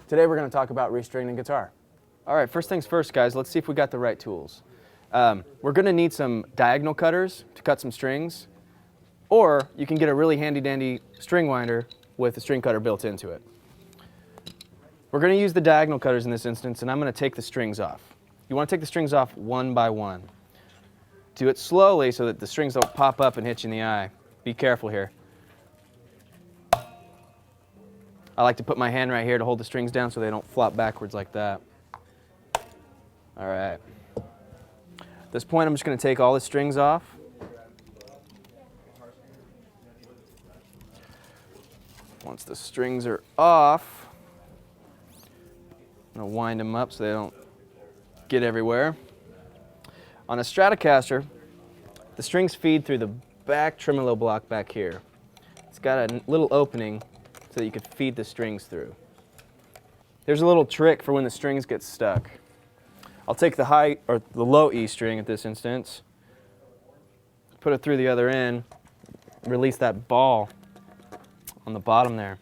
Today we're going to talk about restringing guitar. All right, first things first, guys, let's see if we got the right tools. We're going to need some diagonal cutters to cut some strings, or you can get a really handy-dandy string winder with a string cutter built into it. We're going to use the diagonal cutters in this instance, and I'm going to take the strings off. You want to take the strings off one by one. Do it slowly so that the strings don't pop up and hit you in the eye. Be careful here. I like to put my hand right here to hold the strings down so they don't flop backwards like that. All right. At this point, I'm just going to take all the strings off. Once the strings are off, I'm going to wind them up so they don't get everywhere. On a Stratocaster, the strings feed through the back tremolo block back here. It's got a little opening so that you could feed the strings through. There's a little trick for when the strings get stuck. I'll take the high or the low E string at this instance, put it through the other end, release that ball on the bottom there.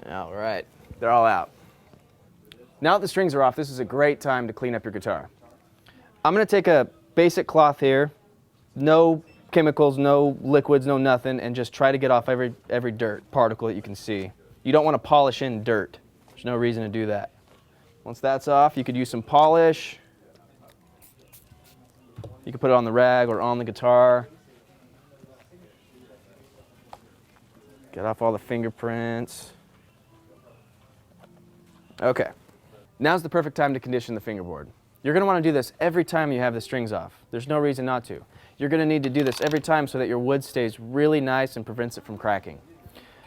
All right, they're all out. Now that the strings are off, this is a great time to clean up your guitar. I'm going to take a basic cloth here, no chemicals, no liquids, no nothing, and just try to get off every dirt particle that you can see. You don't want to polish in dirt. There's no reason to do that. Once that's off, you could use some polish. You could put it on the rag or on the guitar. Get off all the fingerprints. Okay. Now's the perfect time to condition the fingerboard. You're going to want to do this every time you have the strings off. There's no reason not to. You're going to need to do this every time so that your wood stays really nice and prevents it from cracking.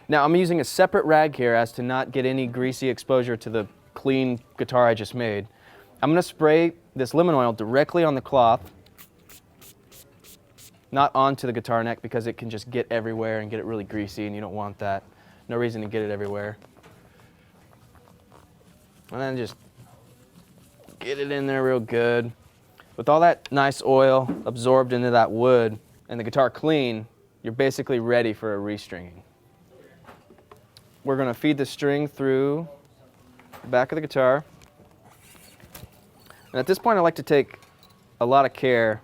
Now, I'm using a separate rag here as to not get any greasy exposure to the clean guitar I just made. I'm going to spray this lemon oil directly on the cloth, not onto the guitar neck because it can just get everywhere and get it really greasy, and you don't want that. No reason to get it everywhere. And then just get it in there real good. With all that nice oil absorbed into that wood and the guitar clean, you're basically ready for a restringing. We're going to feed the string through the back of the guitar. And at this point, I like to take a lot of care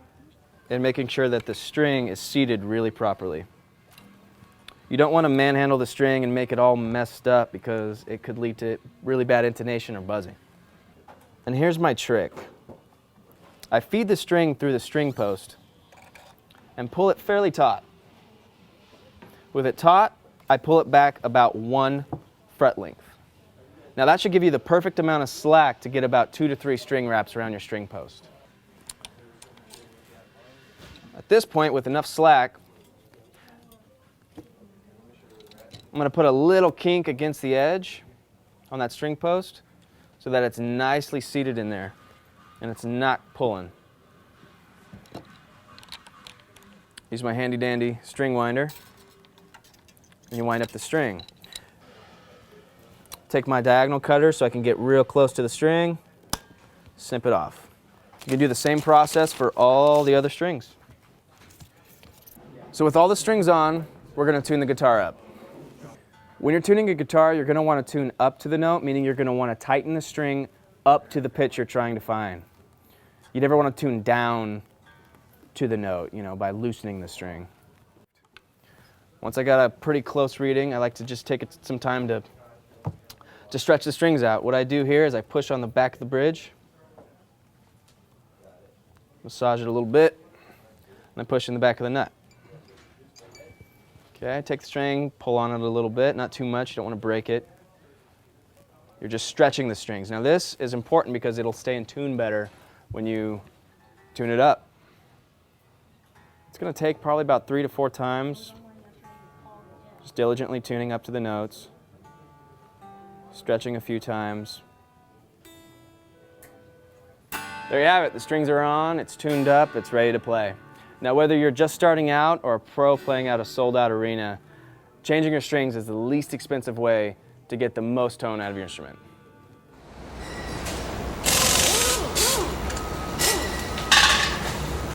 in making sure that the string is seated really properly. You don't want to manhandle the string and make it all messed up because it could lead to really bad intonation or buzzing. And here's my trick. I feed the string through the string post and pull it fairly taut. With it taut, I pull it back about 1 fret length. Now that should give you the perfect amount of slack to get about 2 to 3 string wraps around your string post. At this point, with enough slack, I'm going to put a little kink against the edge on that string post so that it's nicely seated in there and it's not pulling. Use my handy dandy string winder and you wind up the string. Take my diagonal cutter so I can get real close to the string, snip it off. You can do the same process for all the other strings. So with all the strings on, we're going to tune the guitar up. When you're tuning a guitar, you're going to want to tune up to the note, meaning you're going to want to tighten the string up to the pitch you're trying to find. You never want to tune down to the note, by loosening the string. Once I got a pretty close reading, I like to just take some time to stretch the strings out. What I do here is I push on the back of the bridge, massage it a little bit, and I push in the back of the nut. Okay, take the string, pull on it a little bit, not too much, you don't want to break it. You're just stretching the strings. Now this is important because it'll stay in tune better when you tune it up. It's going to take probably about 3 to 4 times, just diligently tuning up to the notes, stretching a few times. There you have it, the strings are on, it's tuned up, it's ready to play. Now whether you're just starting out or a pro playing out a sold-out arena, changing your strings is the least expensive way to get the most tone out of your instrument.